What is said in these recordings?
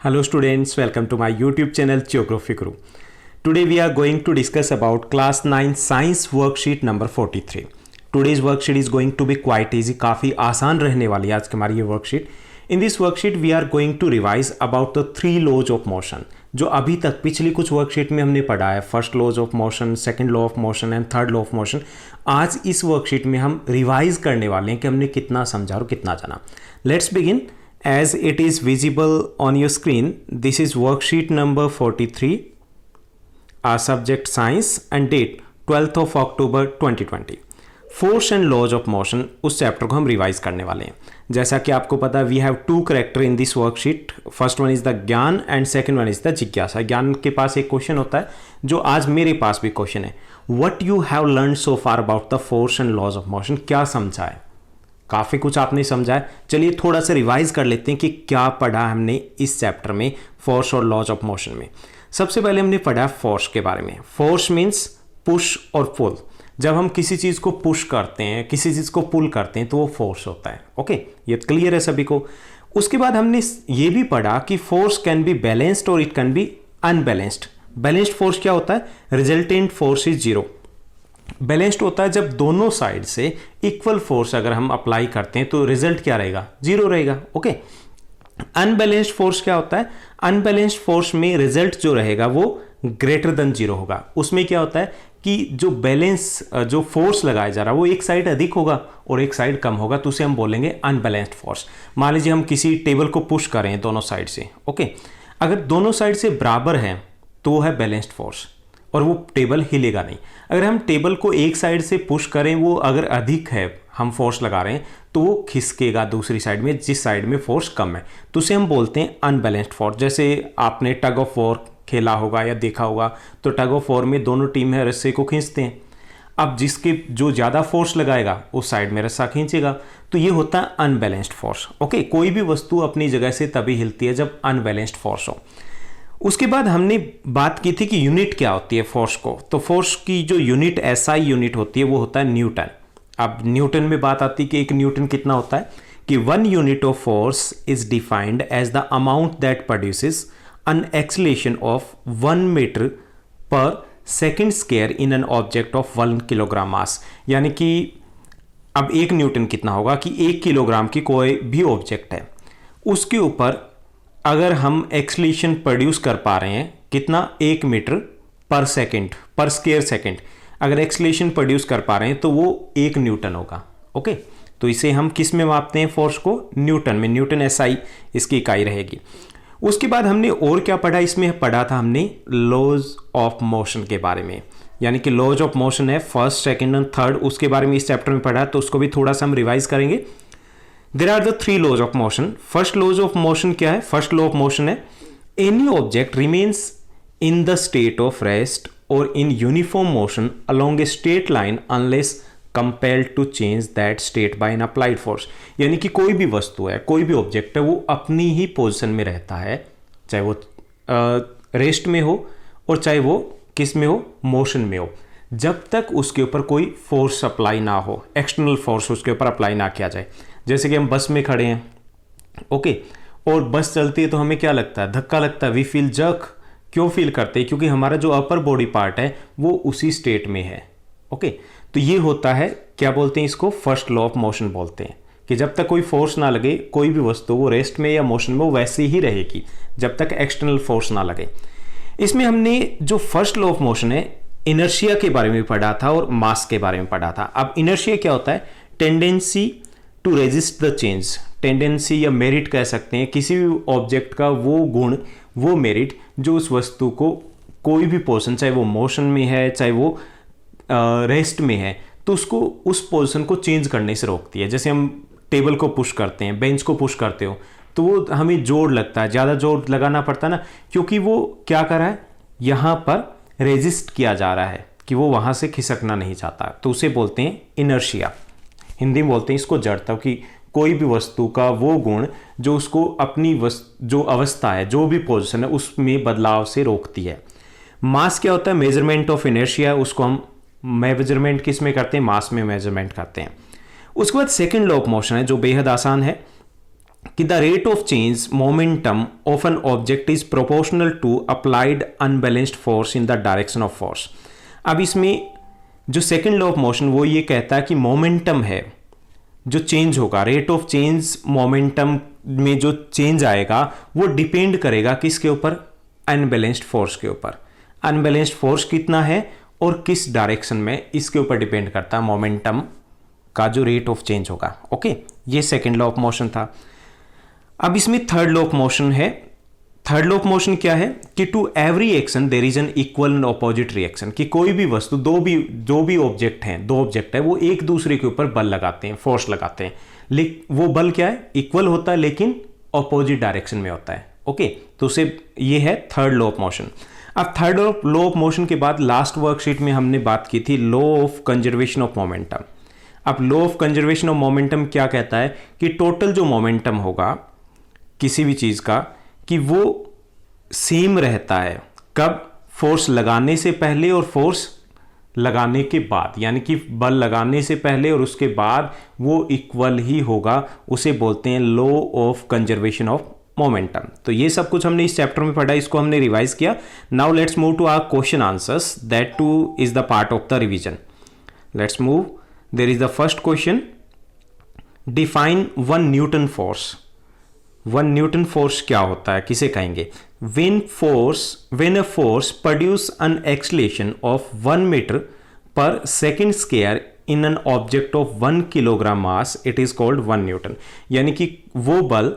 Hello students, welcome to my YouTube channel Geography Guru. Today we are going to discuss about class 9 science worksheet number 43. Today's worksheet is going to be quite easy, काफ़ी आसान रहने वाली है आज की हमारी ये worksheet. In this worksheet we are going to revise about the 3 laws of motion जो अभी तक पिछली कुछ वर्कशीट में हमने पढ़ा है. First laws of motion, second law of motion and third law of motion. आज इस वर्कशीट में हम रिवाइज करने वाले हैं कि हमने कितना समझा और कितना जाना. Let's begin. As it is visible on your screen, this is worksheet number 43, our subject science and date 12th of October 2020. Force and laws of motion उस चैप्टर को हम रिवाइज करने वाले हैं. जैसा कि आपको पता है, we have 2 character in this worksheet. First one is the Gyan and second one is the जिज्ञासा. ज्ञान के पास एक क्वेश्चन होता है जो आज मेरे पास भी क्वेश्चन है. What you have learn so far about the force and laws of motion. क्या समझा है? काफ़ी कुछ आपने समझा है. चलिए थोड़ा सा रिवाइज कर लेते हैं कि क्या पढ़ा हमने इस चैप्टर में फोर्स और लॉज ऑफ मोशन में. सबसे पहले हमने पढ़ा फोर्स के बारे में. फोर्स मीन्स पुश और पुल. जब हम किसी चीज़ को पुश करते हैं, किसी चीज़ को पुल करते हैं तो वो फोर्स होता है. ओके, ये क्लियर है सभी को. उसके बाद हमने ये भी पढ़ा कि फोर्स कैन बी बैलेंस्ड और it can be unbalanced. Balanced force क्या होता है? Resultant force is zero. Balanced होता है जब दोनों साइड से इक्वल फोर्स अगर हम अप्लाई करते हैं तो रिजल्ट क्या रहेगा? जीरो रहेगा. ओके. अनबैलेंस्ड फोर्स क्या होता है? अनबैलेंस्ड फोर्स में रिजल्ट जो रहेगा वो ग्रेटर देन जीरो होगा. उसमें क्या होता है कि जो बैलेंस जो फोर्स लगाया जा रहा है वो एक साइड अधिक होगा और एक साइड कम होगा, तो उसे हम बोलेंगे अनबैलेंस्ड फोर्स. मान लीजिए हम किसी टेबल को पुश करें दोनों साइड से. ओके. अगर दोनों साइड से बराबर है तो वो है बैलेंस्ड फोर्स और वो टेबल हिलेगा नहीं. अगर हम टेबल को एक साइड से पुश करें, वो अगर अधिक है, हम फोर्स लगा रहे हैं, तो वो खिसकेगा दूसरी साइड में जिस साइड में फोर्स कम है, तो उसे हम बोलते हैं अनबैलेंस्ड फोर्स. जैसे आपने टग ऑफ वॉर खेला होगा या देखा होगा, तो टग ऑफ वॉर में दोनों टीम है रस्से को खींचते हैं. अब जिसके जो ज़्यादा फोर्स लगाएगा उस साइड में रस्सा खींचेगा, तो ये होता है अनबैलेंस्ड फोर्स. ओके. कोई भी वस्तु अपनी जगह से तभी हिलती है जब अनबैलेंस्ड फोर्स हो. उसके बाद हमने बात की थी कि यूनिट क्या होती है फोर्स को. तो फोर्स की जो यूनिट एसआई यूनिट होती है वो होता है न्यूटन. अब न्यूटन में बात आती है कि एक न्यूटन कितना होता है कि 1 unit of force is defined as the amount that produces an acceleration of 1 metre per second square in an object of 1 kilogram mass. यानी कि अब 1 न्यूटन कितना होगा कि 1 किलोग्राम की कोई भी ऑब्जेक्ट है, उसके ऊपर अगर हम एक्सलेशन प्रोड्यूस कर पा रहे हैं कितना, 1 मीटर पर सेकंड पर स्क्वायर सेकंड अगर एक्सलेशन प्रोड्यूस कर पा रहे हैं तो वो 1 न्यूटन होगा. ओके. तो इसे हम किस में मापते हैं? फोर्स को न्यूटन में. न्यूटन एसआई इसकी इकाई रहेगी. उसके बाद हमने और क्या पढ़ा? इसमें पढ़ा था हमने लॉज ऑफ मोशन के बारे में. यानी कि लॉज ऑफ मोशन है फर्स्ट, सेकेंड एंड थर्ड, उसके बारे में इस चैप्टर में पढ़ा, तो उसको भी थोड़ा सा हम रिवाइज करेंगे. There are the 3 laws of motion. First laws of motion क्या है? First law of motion है any object remains in the state of rest or in uniform motion along a straight line unless compelled to change that state by an applied force. यानी कि कोई भी वस्तु है, कोई भी ऑब्जेक्ट है, वो अपनी ही पोजीशन में रहता है, चाहे वो रेस्ट में हो और चाहे वो किस में हो, मोशन में हो, जब तक उसके ऊपर कोई फोर्स अप्लाई ना हो, एक्सटर्नल फोर्स उसके ऊपर अप्लाई ना किया जाए. जैसे कि हम बस में खड़े हैं, ओके, और बस चलती है तो हमें क्या लगता है? धक्का लगता है. We feel jerk. क्यों फील करते हैं? क्योंकि हमारा जो अपर बॉडी पार्ट है वो उसी स्टेट में है. ओके. तो ये होता है, क्या बोलते हैं इसको? फर्स्ट लॉ ऑफ मोशन बोलते हैं कि जब तक कोई फोर्स ना लगे कोई भी वस्तु वो रेस्ट में या मोशन में वो वैसे ही रहेगी जब तक एक्सटर्नल फोर्स ना लगे. इसमें हमने जो फर्स्ट लॉ ऑफ मोशन है इनर्शिया के बारे में पढ़ा था और मास के बारे में पढ़ा था. अब इनर्शिया क्या होता है? Tendency to resist the change. Tendency या मेरिट कह सकते हैं किसी भी ऑब्जेक्ट का वो गुण, वो मेरिट जो उस वस्तु को कोई भी पोजीशन, चाहे वो मोशन में है चाहे वो रेस्ट में है, तो उसको उस पोजीशन को चेंज करने से रोकती है. जैसे हम टेबल को पुश करते हैं, बेंच को पुश करते हो, तो वो हमें जोर लगता है, ज़्यादा जोर लगाना पड़ता है ना, क्योंकि वो क्या कर रहा है, यहाँ पर रेजिस्ट किया जा रहा है कि वो वहाँ से खिसकना नहीं चाहता, तो उसे बोलते हैं इनर्शिया. हिंदी में बोलते हैं इसको जड़ता, कि कोई भी वस्तु का वो गुण जो उसको अपनी जो अवस्था है, जो भी पोजीशन है, उसमें बदलाव से रोकती है. मास क्या होता है? Measurement of inertia. उसको हम मेजरमेंट किस में करते हैं? मास में मेजरमेंट करते हैं. उसके बाद सेकंड लॉ ऑफ मोशन है जो बेहद आसान है कि the rate of change momentum of an object is proportional to applied unbalanced force in the direction of force. अब इसमें जो सेकंड लॉ ऑफ मोशन वो ये कहता है कि मोमेंटम है जो चेंज होगा, रेट ऑफ चेंज मोमेंटम में जो चेंज आएगा वो डिपेंड करेगा किसके ऊपर, अनबैलेंस्ड फोर्स के ऊपर। अनबैलेंस्ड फोर्स कितना है और किस डायरेक्शन में, इसके ऊपर डिपेंड करता है मोमेंटम का जो रेट ऑफ चेंज होगा। ओके, ये सेकंड लॉ ऑफ मोशन था। अब इसमें थर्ड लॉ ऑफ मोशन है। थर्ड लॉ ऑफ मोशन क्या है कि to every action there is an equal and opposite reaction, कि कोई भी वस्तु, जो भी ऑब्जेक्ट हैं, दो ऑब्जेक्ट है, वो एक दूसरे के ऊपर बल लगाते हैं, फोर्स लगाते हैं, लेकिन वो बल क्या है, इक्वल होता है लेकिन ऑपोजिट डायरेक्शन में होता है। ओके, तो उसे ये है थर्ड लॉ ऑफ मोशन। अब थर्ड लॉ ऑफ मोशन के बाद लास्ट वर्कशीट में हमने बात की थी law of conservation of momentum. अब law of conservation of momentum क्या कहता है कि टोटल जो मोमेंटम होगा किसी भी चीज का, कि वो सेम रहता है कब, फोर्स लगाने से पहले और फोर्स लगाने के बाद, यानी कि बल लगाने से पहले और उसके बाद वो इक्वल ही होगा, उसे बोलते हैं law of conservation of momentum. तो ये सब कुछ हमने इस चैप्टर में पढ़ा, इसको हमने रिवाइज किया। Now let's move to our question answers, that too is the part of the revision. Let's move. There is the first question, define one newton force. One newton force क्या होता है, किसे कहेंगे? when a force produce an acceleration of 1 meter per second square in an object of 1 kilogram mass, it is called 1 Newton. यानी कि वो बल,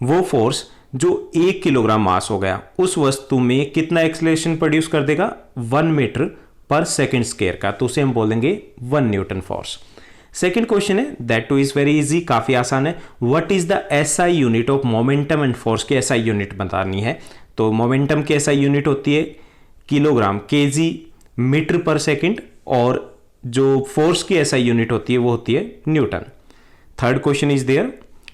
वो फोर्स जो 1 किलोग्राम मास हो गया, उस वस्तु में कितना एक्सलेशन प्रोड्यूस कर देगा, 1 मीटर पर सेकेंड स्क्वायर का, तो उसे हम बोलेंगे 1 न्यूटन फोर्स। सेकेंड क्वेश्चन है, that too is very easy, काफी आसान है। What is the SI unit of momentum and force की एसआई यूनिट बतानी है। तो मोमेंटम की एसआई यूनिट होती है kilogram, KG, metre per second, और जो फोर्स की एसआई यूनिट होती है वो होती है Newton. Third question is there,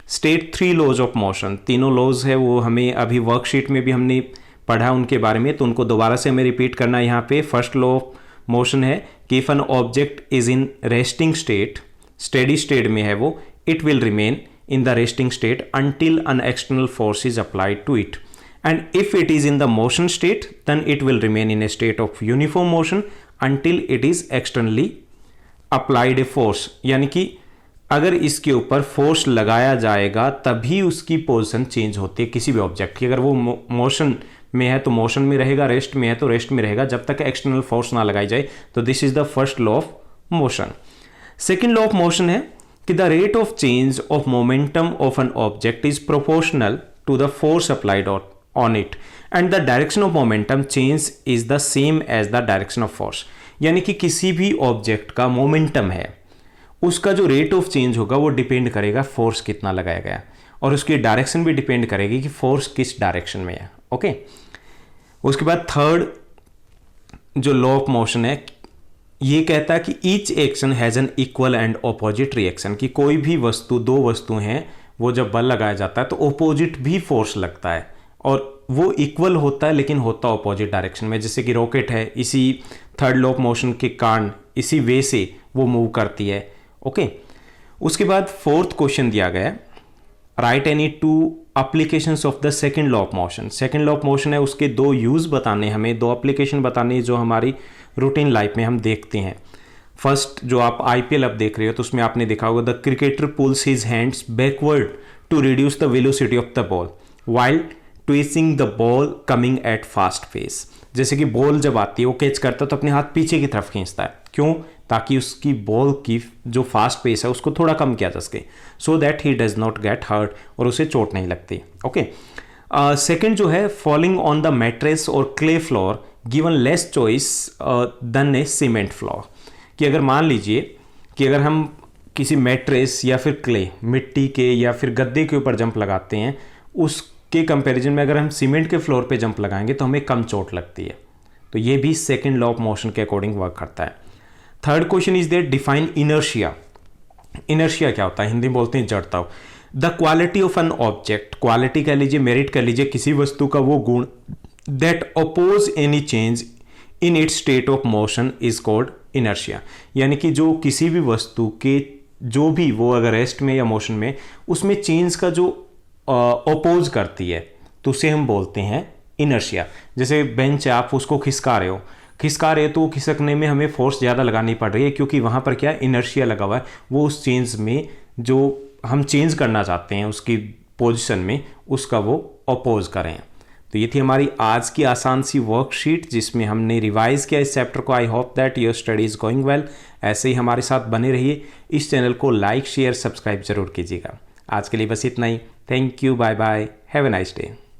state 3 laws of motion. तीनों लॉज है वो हमें अभी वर्कशीट में भी हमने पढ़ा उनके बारे में, तो उनको दोबारा से हमें रिपीट करना है यहाँ पे। फर्स्ट लॉ ऑफ मोशन है कि if N object is in resting state, steady state में है वो, it will remain in the resting state until an external force is applied to it, and if it is in the motion state then it will remain in a state of uniform motion until it is externally applied a force। यानी कि अगर इसके ऊपर force लगाया जाएगा तभी उसकी position change होती है किसी भी ऑब्जेक्ट की। अगर वो मोशन में है तो मोशन में रहेगा, रेस्ट में है तो रेस्ट में रहेगा, जब तक एक्सटर्नल फोर्स ना लगाई जाए। तो this is the first law of motion. Second law of motion है कि the rate of change of momentum of an object is proportional to the force applied on it and the direction of momentum change is the same as the direction of force. यानी कि किसी भी object का momentum है, उसका जो rate of change होगा वो डिपेंड करेगा फोर्स कितना लगाया गया, और उसकी डायरेक्शन भी डिपेंड करेगी कि फोर्स किस डायरेक्शन में है। ओके, उसके बाद थर्ड जो लॉ ऑफ मोशन है ये कहता है कि each action has an equal and opposite reaction, कि कोई भी वस्तु, दो वस्तु हैं, वो जब बल लगाया जाता है तो ऑपोजिट भी फोर्स लगता है, और वो इक्वल होता है लेकिन होता ऑपोजिट डायरेक्शन में। जैसे कि रॉकेट है, इसी थर्ड लॉ ऑफ मोशन के कारण इसी वे से वो मूव करती है। ओके, उसके बाद फोर्थ क्वेश्चन दिया गया है, right any 2 applications of the second law of motion. Second law of motion है, उसके 2 यूज बताने, हमें 2 एप्लीकेशन बताने जो हमारी रूटीन लाइफ में हम देखते हैं। फर्स्ट, जो आप आईपीएल अब देख रहे हो तो उसमें आपने देखा होगा, the cricketer pulls his hands backward to reduce the velocity of the ball while twisting the ball coming at fast pace. जैसे कि बॉल जब आती है वो कैच करता है तो अपने हाथ पीछे की तरफ खींचता है, क्यों? ताकि उसकी बॉल की जो फास्ट पेस है उसको थोड़ा कम किया जा सके, so that he does not get hurt, और उसे चोट नहीं लगती। ओके, सेकंड जो है, फॉलिंग ऑन द मैट्रेस और clay floor given less choice than a cement floor. कि अगर मान लीजिए कि अगर हम किसी मैट्रेस या फिर क्ले, मिट्टी के या फिर गद्दे के ऊपर जंप लगाते हैं, उसके कंपैरिजन में अगर हम सीमेंट के फ्लोर पे जंप लगाएंगे तो हमें कम चोट लगती है। तो ये भी सेकंड लॉ ऑफ मोशन के अकॉर्डिंग वर्क करता है। Third question is there, define inertia. Inertia क्या होता है? हिंदी में बोलते हैं जड़ता। The quality of an object, quality कह लीजिए, मेरिट कह लीजिए, किसी वस्तु का वो गुण that oppose any change in its state of motion is called inertia. यानी कि जो किसी भी वस्तु के, जो भी वो अगर रेस्ट में या मोशन में, उसमें चेंज का जो ओपोज करती है तो उसे हम बोलते हैं इनर्शिया। जैसे बेंच है, आप उसको खिसका रहे हो तो खिसकने में हमें फोर्स ज़्यादा लगानी पड़ रही है, क्योंकि वहाँ पर क्या इनर्शिया लगा हुआ है, वो उस चेंज में जो हम चेंज करना चाहते हैं उसकी पोजीशन में, उसका वो अपोज करें। तो ये थी हमारी आज की आसान सी वर्कशीट जिसमें हमने रिवाइज किया इस चैप्टर को। I hope that your study is going well. ऐसे ही हमारे साथ बने रहिए। इस चैनल को लाइक शेयर सब्सक्राइब जरूर कीजिएगा। आज के लिए बस इतना ही। Thank you, bye bye, have a nice day.